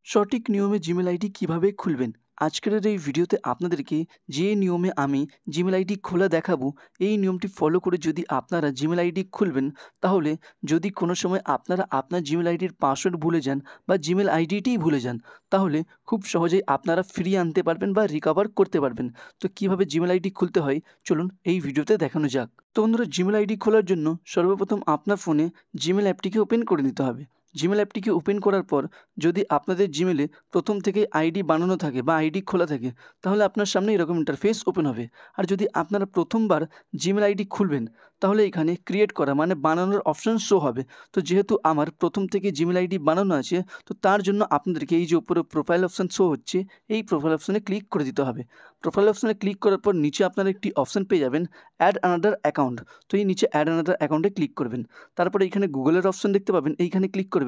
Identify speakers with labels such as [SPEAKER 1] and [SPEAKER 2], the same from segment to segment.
[SPEAKER 1] সঠিক নিয়মে Gmail ID কিভাবে খুলবেন? আজকের এই ভিডিওতে আপনাদেরকে যে নিয়মে আমি জিমেল আইডি খোলা দেখাবো, এই নিয়মটি ফলো করে যদি আপনারা জিমেল আইডি খুলবেন, তাহলে যদি কোনো সময় আপনারা আপনার জিমেল আইডির পাসওয়ার্ড ভুলে যান বা জিমেল আইডিটিই ভুলে যান, তাহলে খুব সহজেই আপনারা ফিরিয়ে আনতে পারবেন বা রিকভার করতে পারবেন। তো কিভাবে জিমেল আইডি খুলতে হয়, চলুন এই ভিডিওতে দেখানো যাক। তো বন্ধুরা, জিমেল আইডি খোলার জন্য সর্বপ্রথম আপনার ফোনে জিমেল অ্যাপটিকে ওপেন করে নিতে হবে। জিমেল অ্যাপটিকে ওপেন করার পর যদি আপনাদের জিমেলে প্রথম থেকেই আইডি বানানো থাকে বা আইডি খোলা থাকে, তাহলে আপনার সামনে এরকম ইন্টারফেস ওপেন হবে। আর যদি আপনারা প্রথমবার জিমেল আইডি খুলবেন, তাহলে এখানে ক্রিয়েট করা মানে বানানোর অপশন শো হবে। তো যেহেতু আমার প্রথম থেকে জিমেল আইডি বানানো আছে, তো তার জন্য আপনাদেরকে এই যে উপরে প্রোফাইল অপশন শো হচ্ছে, এই প্রোফাইল অপশনে ক্লিক করে দিতে হবে। প্রোফাইল অপশনে ক্লিক করার পর নিচে আপনারা একটি অপশন পেয়ে যাবেন, অ্যাড আনাদার অ্যাকাউন্ট। তো এই নিচে অ্যাড আনাদার অ্যাকাউন্টে ক্লিক করবেন। তারপরে এইখানে গুগলের অপশন দেখতে পাবেন, এইখানে ক্লিক করবেন।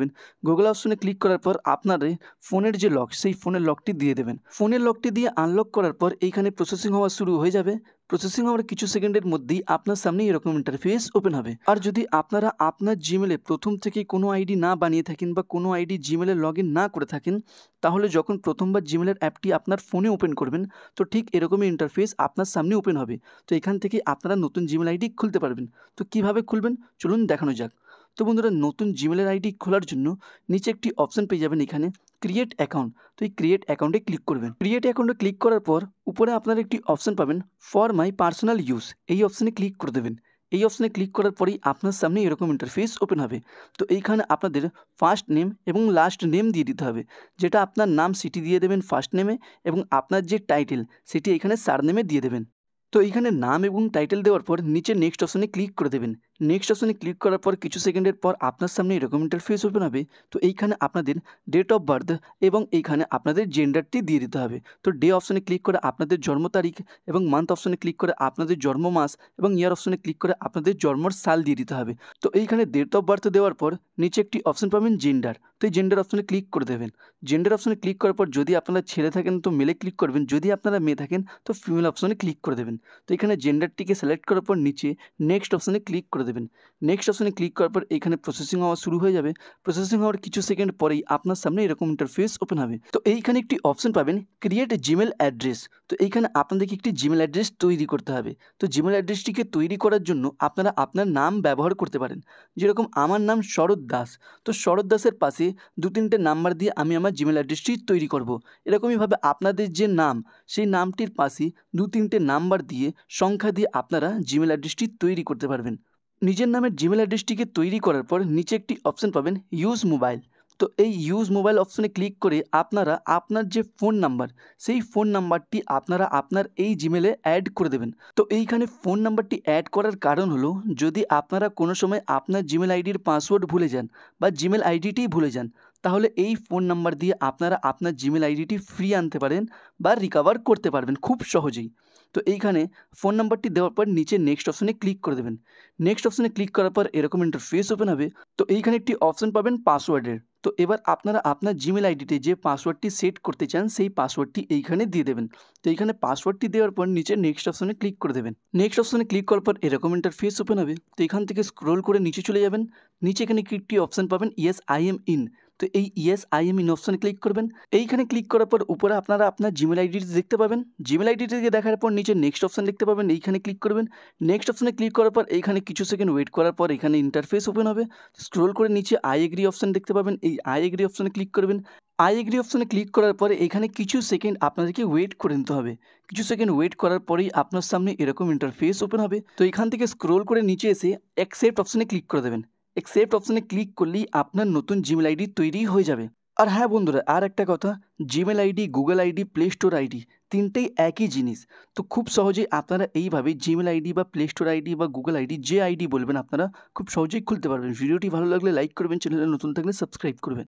[SPEAKER 1] গুগল অপশনে ক্লিক করার পর আপনাদের ফোনের যে লক, সেই ফোনের লকটি দিয়ে দেবেন। ফোনের লকটি দিয়ে আনলক করার পর এইখানে প্রসেসিং হওয়া শুরু হয়ে যাবে। প্রসেসিং হওয়ার কিছু সেকেন্ডের মধ্যেই আপনার সামনে এরকম ইন্টারফেস ওপেন হবে। আর যদি আপনারা আপনার জিমেলে প্রথম থেকে কোনো আইডি না বানিয়ে থাকেন বা কোনো আইডি জিমেলে লগ ইন না করে থাকেন, তাহলে যখন প্রথমবার জিমেলের অ্যাপটি আপনার ফোনে ওপেন করবেন, তো ঠিক এরকমই ইন্টারফেস আপনার সামনে ওপেন হবে। তো এখান থেকে আপনারা নতুন জিমেল আইডি খুলতে পারবেন। তো কিভাবে খুলবেন, চলুন দেখানো যাক। তো বন্ধুরা, নতুন জিমেলের আইডি খোলার জন্য নিচে একটি অপশন পেয়ে যাবেন, এখানে ক্রিয়েট অ্যাকাউন্ট। তো এই ক্রিয়েট অ্যাকাউন্টে ক্লিক করবেন। ক্রিয়েট অ্যাকাউন্টে ক্লিক করার পর উপরে আপনারা একটি অপশন পাবেন, ফর মাই পার্সোনাল ইউজ। এই অপশনে ক্লিক করে দেবেন। এই অপশনে ক্লিক করার পরেই আপনার সামনে এরকম ইন্টারফেস ওপেন হবে। তো এইখানে আপনাদের ফার্স্ট নেম এবং লাস্ট নেম দিয়ে দিতে হবে। যেটা আপনার নাম সেটি দিয়ে দেবেন ফার্স্ট নেমে, এবং আপনার যে টাইটেল সেটি এখানে সারনেমে দিয়ে দেবেন। তো এইখানে নাম এবং টাইটেল দেওয়ার পর নিচে নেক্সট অপশনে ক্লিক করে দেবেন। নেক্সট অপশনে ক্লিক করার পর কিছু সেকেন্ডের পর আপনার সামনে এরকম ইন্টারফেস ওপেন হবে। তো এইখানে আপনাদের ডেট অফ বার্থ এবং এইখানে আপনাদের জেন্ডারটি দিয়ে দিতে হবে। তো ডে অপশনে ক্লিক করে আপনাদের জন্ম তারিখ, এবং মান্থ অপশনে ক্লিক করে আপনাদের জন্ম মাস, এবং ইয়ার অপশনে ক্লিক করে আপনাদের জন্মর সাল দিয়ে দিতে হবে। তো এইখানে ডেট অফ বার্থ দেওয়ার পর নিচে একটি অপশন পাবেন জেন্ডার। তো এই জেন্ডার অপশনে ক্লিক করে দেবেন। জেন্ডার অপশনে ক্লিক করার পর যদি আপনারা ছেলে থাকেন তো মেলে ক্লিক করবেন, যদি আপনারা মেয়ে থাকেন তো ফিমেল অপশনে ক্লিক করে দেবেন। তো এখানে জেন্ডারটিকে সিলেক্ট করার পর নিচে নেক্সট অপশনে ক্লিক করে দেবেন। নেক্সট অপশনে ক্লিক করার পর এখানে প্রসেসিং হওয়া শুরু হয়ে যাবে। প্রসেসিং হওয়ার কিছু সেকেন্ড পরেই আপনার সামনে এরকম ইন্টারফেস ওপেন হবে। তো এইখানে একটি অপশন পাবেন, ক্রিয়েট জিমেল অ্যাড্রেস। তো এইখানে আপনাদেরকে একটি জিমেল অ্যাড্রেস তৈরি করতে হবে। তো জিমেল অ্যাড্রেসটিকে তৈরি করার জন্য আপনারা আপনার নাম ব্যবহার করতে পারেন। যেরকম আমার নাম শরৎ দাস। তো শরৎ দাসের পাশে 2-3টে নাম্বার দিয়ে আমি আমার জিমেল অ্যাড্রেসটি তৈরি করব। এরকমইভাবে আপনাদের যে নাম, সেই নামটির পাশে 2-3টে নাম্বার দিয়ে, সংখ্যা দিয়ে আপনারা জিমেল অ্যাড্রেসটি তৈরি করতে পারবেন। নিজের নামের জিমেল অ্যাড্রেসটিকে তৈরি করার পর নিচে একটি অপশন পাবেন, ইউজ মোবাইল। তো এই ইউজ মোবাইল অপশনে ক্লিক করে আপনারা আপনার যে ফোন নাম্বার, সেই ফোন নাম্বারটি আপনারা আপনার এই জিমেলে অ্যাড করে দেবেন। তো এইখানে ফোন নাম্বারটি অ্যাড করার কারণ হলো, যদি আপনারা কোনো সময় আপনার জিমেল আইডির পাসওয়ার্ড ভুলে যান বা জিমেল আইডিটিই ভুলে যান, তাহলে এই ফোন নাম্বার দিয়ে আপনারা আপনার জিমেল আইডিটি ফ্রি আনতে পারেন বা রিকভার করতে পারবেন খুব সহজেই। তো এইখানে ফোন নাম্বারটি দেওয়ার পর নিচে নেক্সট অপশনে ক্লিক করে দেবেন। নেক্সট অপশনে ক্লিক করার পর এরকম ইন্টারফেস ওপেন হবে। তো এইখানে একটি অপশন পাবেন পাসওয়ার্ডের। তো এবার আপনারা আপনার জিমেল আইডিতে যে পাসওয়ার্ডটি সেট করতে চান, সেই পাসওয়ার্ডটি এইখানে দিয়ে দেবেন। তো এইখানে পাসওয়ার্ডটি দেওয়ার পর নিচে নেক্সট অপশনে ক্লিক করে দেবেন। নেক্সট অপশনে ক্লিক করার পর এরকম ইন্টারফেস ওপেন হবে। তো এখান থেকে স্ক্রোল করে নিচে চলে যাবেন। নিচে এখানে একটি অপশন পাবেন, ইয়েস আই এম ইন। তো এই ইয়েস আই এম ইন অপশনে ক্লিক করবেন। এইখানে ক্লিক করার পর উপরে আপনারা আপনার জিমেল আইডিটি দেখতে পাবেন। জিমেল আইডিটিকে দেখার পর নিচে নেক্সট অপশন দেখতে পাবেন, এইখানে ক্লিক করবেন। নেক্সট অপশনে ক্লিক করার পর এইখানে কিছু সেকেন্ড ওয়েট করার পর এখানে ইন্টারফেস ওপেন হবে। স্ক্রোল করে নিচে আই এগ্রি অপশন দেখতে পাবেন, এই আই এগ্রি অপশনে ক্লিক করবেন। আই এগ্রি অপশনে ক্লিক করার পরে এখানে কিছু সেকেন্ড আপনাদেরকে ওয়েট করে নিতে হবে। কিছু সেকেন্ড ওয়েট করার পরেই আপনার সামনে এরকম ইন্টারফেস ওপেন হবে। তো এখান থেকে স্ক্রোল করে নিচে এসে অ্যাকসেপ্ট অপশনে ক্লিক করে দেবেন। অ্যাকসেপ্ট অপশনে ক্লিক করলেই আপনার নতুন জিমেল আইডি তৈরি হয়ে যাবে। আর হ্যাঁ বন্ধুরা, আর একটা কথা, Gmail ID, Google ID, play store ID তিনটেই একই জিনিস। তো খুব সহজেই আপনারা এইভাবে জিমেল আইডি বা প্লে স্টোর আইডি বা গুগল আইডি, যে আইডি বলবেন আপনারা, খুব সহজেই খুলতে পারবেন। ভিডিওটি ভালো লাগলে লাইক করবেন, চ্যানেলে নতুন থাকলে সাবস্ক্রাইব করবেন।